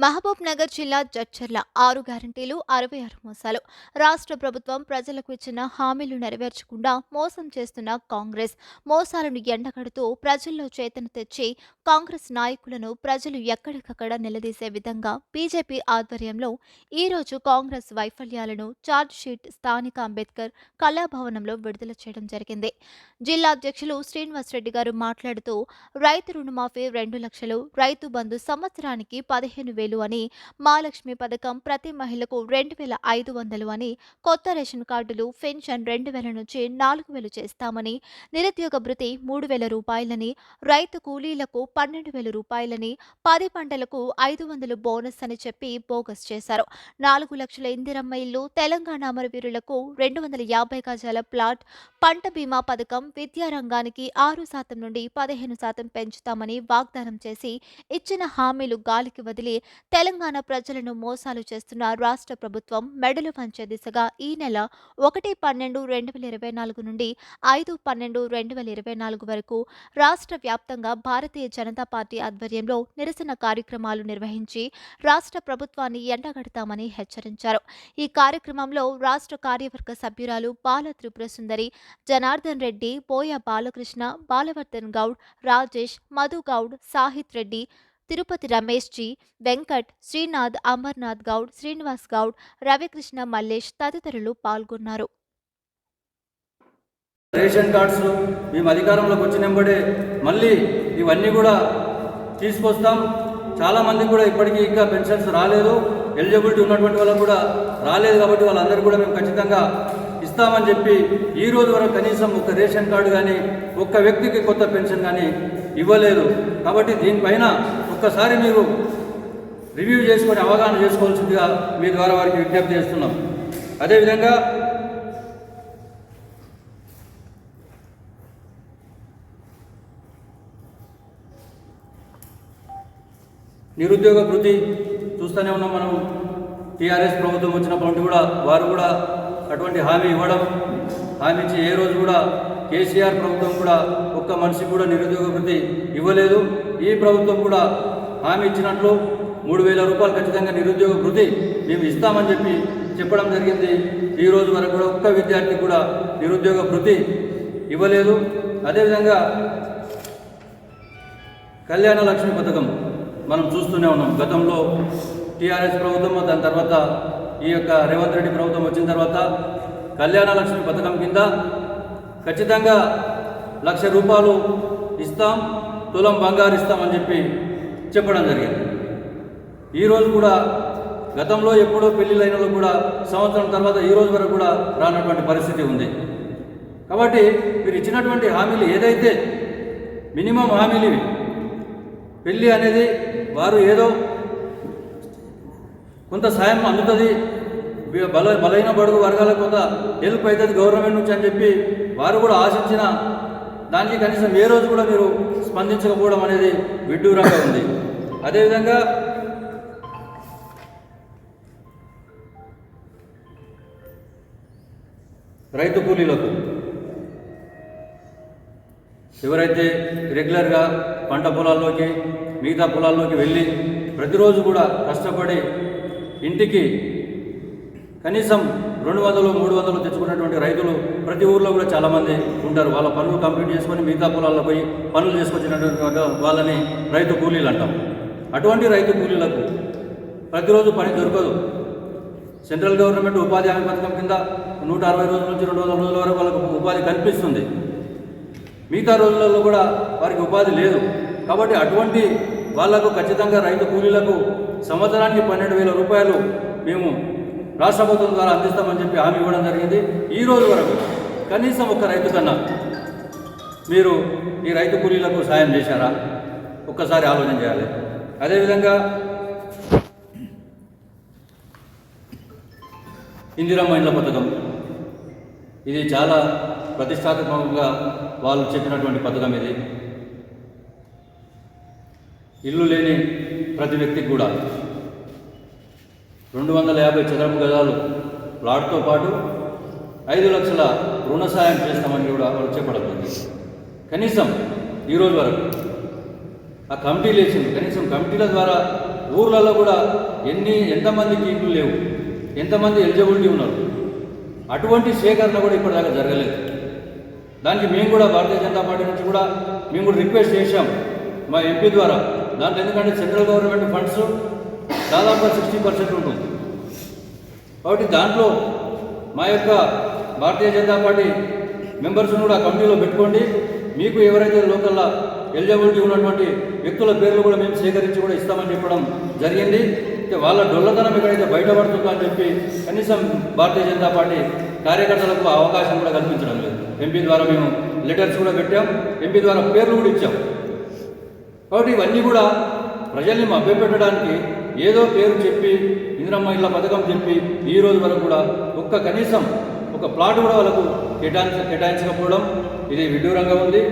మహబూబ్ నగర్ జిల్లా జడ్చర్ల 6 గ్యారంటీలు 66 మోసాలు. రాష్ట్ర ప్రభుత్వం ప్రజలకు ఇచ్చిన హామీలు నెరవేర్చకుండా మోసం చేస్తున్న కాంగ్రెస్ మోసాలను ఎండగడుతూ ప్రజల్లో చేతన తెచ్చి కాంగ్రెస్ నాయకులను ప్రజలు ఎక్కడికక్కడ నిలదీసే విధంగా బీజేపీ ఆధ్వర్యంలో ఈరోజు కాంగ్రెస్ వైఫల్యాలను ఛార్జ్షీట్ స్థానిక అంబేద్కర్ కళాభవనంలో విడుదల చేయడం జరిగింది. జిల్లా అధ్యక్షులు శ్రీనివాసరెడ్డి గారు మాట్లాడుతూ రైతు రుణమాఫీ 2 లక్షలు, రైతు బంధు సంవత్సరానికి 15,000 అని, మహాలక్ష్మి పథకం ప్రతి మహిళకు 2,500 అని, కొత్త రేషన్ కార్డులు పెన్షన్ 2,000 నుంచి 4,000 చేస్తామని, నిరుద్యోగ భృతి 3,000 రూపాయలని, రైతు కూలీలకు 12,000 రూపాయలని, 10 పంటలకు 500 బోనస్ అని చెప్పి బోగస్ చేశారు. 4 లక్షల ఇందిరమ్మ ఇల్లు, తెలంగాణ అమరవీరులకు 250 గజాల ప్లాట్, పంట బీమా పథకం, విద్యారంగానికి 6% నుండి 15% పెంచుతామని వాగ్దానం చేసి ఇచ్చిన హామీలు గాలికి వదిలి తెలంగాణ ప్రజలను మోసాలు చేస్తున్న రాష్ట్ర ప్రభుత్వం మెడలు వంచే దిశగా ఈ నెల 1/12/2024 నుండి 5/12/2024 వరకు రాష్ట్ర వ్యాప్తంగా భారతీయ జనతా పార్టీ ఆధ్వర్యంలో నిరసన కార్యక్రమాలు నిర్వహించి రాష్ట్ర ప్రభుత్వాన్ని ఎండగడతామని హెచ్చరించారు. ఈ కార్యక్రమంలో రాష్ట్ర కార్యవర్గ సభ్యురాలు బాల త్రిపుర సుందరి, జనార్దన్ రెడ్డి, బోయ బాలకృష్ణ, బాలవర్ధన్ గౌడ్, రాజేష్, మధు గౌడ్, సాహిత్ రెడ్డి, తిరుపతి రమేష్ జీ, వెంకట్, శ్రీనాథ్, అమర్నాథ్ గౌడ్, శ్రీనివాస్ గౌడ్, రవికృష్ణ మల్లేష్ తదితరులు పాల్గొన్నారు. రేషన్ కార్డ్స్ మేము అధికారంలోకి వచ్చినప్పుడే మళ్ళీ ఇవన్నీ కూడా తీసుకొస్తాం. చాలామంది కూడా ఇప్పటికీ ఇంకా పెన్షన్స్ రాలేదు, ఎలిజిబిలిటీ ఉన్నటువంటి వాళ్ళకు కూడా రాలేదు. కాబట్టి వాళ్ళందరూ కూడా మేము ఖచ్చితంగా ఇస్తామని చెప్పి ఈ రోజు వరకు కనీసం ఒక రేషన్ కార్డు కానీ ఒక్క వ్యక్తికి కొత్త పెన్షన్ కానీ ఇవ్వలేదు. కాబట్టి దీనిపైన ఒక్కసారి మీరు రివ్యూ చేసుకొని అవగాహన చేసుకోవాల్సిందిగా మీ ద్వారా వారికి విజ్ఞప్తి చేస్తున్నాం. అదేవిధంగా నిరుద్యోగ వృత్తి చూస్తూనే ఉన్నాం మనం. టీఆర్ఎస్ ప్రభుత్వం వచ్చినప్పుడు కూడా వారు కూడా అటువంటి హామీ ఇవ్వడం, హామీ ఇచ్చి ఏ రోజు కూడా కేసీఆర్ ప్రభుత్వం కూడా ఒక్క మనిషికి కూడా నిరుద్యోగ వృత్తి ఇవ్వలేదు. ఈ ప్రభుత్వం కూడా హామీ ఇచ్చినట్లు 3,000 రూపాయలు ఖచ్చితంగా నిరుద్యోగ వృత్తి మేము ఇస్తామని చెప్పి చెప్పడం జరిగింది. ఈ రోజు వరకు కూడా ఒక్క విద్యార్థి కూడా నిరుద్యోగ వృత్తి ఇవ్వలేదు. అదేవిధంగా కళ్యాణ లక్ష్మి పథకం మనం చూస్తూనే ఉన్నాం. గతంలో టీఆర్ఎస్ ప్రభుత్వం, దాని తర్వాత ఈ యొక్క రేవంత్ రెడ్డి ప్రభుత్వం వచ్చిన తర్వాత కళ్యాణ లక్ష్మి పథకం కింద ఖచ్చితంగా 1,00,000 రూపాయలు ఇస్తాం, తులం బంగారు ఇస్తామని చెప్పి చెప్పడం జరిగింది. ఈరోజు కూడా గతంలో ఎప్పుడో పెళ్లిళ్ళైన కూడా సంవత్సరం తర్వాత ఈ రోజు వరకు కూడా రానటువంటి పరిస్థితి ఉంది. కాబట్టి మీరు ఇచ్చినటువంటి హామీలు ఏదైతే మినిమం హామీలు ఇవి, పెళ్ళి అనేది వారు ఏదో కొంత సాయం అందుతుంది, బలైన బడుగు వర్గాలకు కొంత హెల్ప్ అవుతుంది గవర్నమెంట్ నుంచి అని చెప్పి వారు కూడా ఆశించిన దానికి కనీసం ఏ రోజు కూడా మీరు స్పందించకపోవడం అనేది విడ్డూరంగా ఉంది. అదేవిధంగా రైతు కూలీలకు ఎవరైతే రెగ్యులర్గా పంట పొలాల్లోకి మిగతా పొలాల్లోకి వెళ్ళి ప్రతిరోజు కూడా కష్టపడి ఇంటికి కనీసం 200-300 తెచ్చుకున్నటువంటి రైతులు ప్రతి ఊర్లో కూడా చాలామంది ఉంటారు. వాళ్ళ పనులు కంప్లీట్ చేసుకొని మిగతా పొలాల్లో పోయి పనులు చేసుకొచ్చినటువంటి వాళ్ళని రైతు కూలీలు అంటాం. అటువంటి రైతు కూలీలకు ప్రతిరోజు పని దొరకదు. సెంట్రల్ గవర్నమెంట్ ఉపాధి హామీ పథకం కింద 160 రోజుల నుంచి 200 రోజుల వరకు వాళ్ళకు ఉపాధి కల్పిస్తుంది. మిగతా రోజులలో కూడా వారికి ఉపాధి లేదు. కాబట్టి అటువంటి వాళ్లకు ఖచ్చితంగా రైతు కూలీలకు సంవత్సరానికి 12,000 రూపాయలు మేము రాష్ట్ర ప్రభుత్వం ద్వారా అందిస్తామని చెప్పి హామీ ఇవ్వడం జరిగింది. ఈ రోజు వరకు కనీసం ఒక్క రైతు కన్నా మీరు ఈ రైతు కూలీలకు సాయం చేశారా? ఒక్కసారి ఆలోచన చేయాలి. అదేవిధంగా ఇందిరమ్మ ఇండ్ల పథకం, ఇది చాలా ప్రతిష్టాత్మకంగా వాళ్ళు చెప్పినటువంటి పథకం. ఇది ఇల్లు లేని ప్రతి వ్యక్తికి కూడా 250 చదరపు గజాలు ప్లాట్తో పాటు 5 లక్షల రుణ సాయం చేస్తామని కూడా వాళ్ళు చెప్పడం జరిగింది. కనీసం ఈరోజు వరకు ఆ కమిటీలు వేసింది, కనీసం కమిటీల ద్వారా ఊర్లలో కూడా ఎంతమందికి ఇళ్ళు లేవు, ఎంతమంది ఎలిజిబిలిటీ ఉన్నారు, అటువంటి సేకరణ కూడా ఇప్పటిదాకా జరగలేదు. దానికి మేము కూడా భారతీయ జనతా పార్టీ నుంచి కూడా మేము కూడా రిక్వెస్ట్ చేశాం మా ఎంపీ ద్వారా. దాంట్లో ఎందుకంటే సెంట్రల్ గవర్నమెంట్ ఫండ్స్ దాదాపుగా 60% ఉంటుంది. కాబట్టి దాంట్లో మా యొక్క భారతీయ జనతా పార్టీ మెంబర్స్ను కూడా కమిటీలో పెట్టుకోండి. మీకు ఎవరైతే లోకల్లో ఎలిజిబిలిటీ ఉన్నటువంటి వ్యక్తుల పేర్లు కూడా మేము సేకరించి కూడా ఇస్తామని చెప్పడం జరిగింది. వాళ్ళ డొల్లతనం ఎక్కడైతే బయటపడుతుందో అని చెప్పి కనీసం భారతీయ జనతా పార్టీ కార్యకర్తలకు అవకాశం కూడా కల్పించడం లేదు. ఎంపీ ద్వారా మేము లెటర్స్ కూడా పెట్టాం, ఎంపీ ద్వారా పేర్లు కూడా ఇచ్చాం. కాబట్టి ఇవన్నీ కూడా ప్రజల్ని మభ్యపెట్టడానికి ఏదో పేరు చెప్పి ఇందిరమ్మ ఇళ్ళ పథకం చెప్పి ఈ రోజు వరకు కూడా కనీసం ఒక ప్లాట్ కూడా వాళ్ళకు కేటాయించకపోవడం ఇది విడ్డూరంగా ఉంది.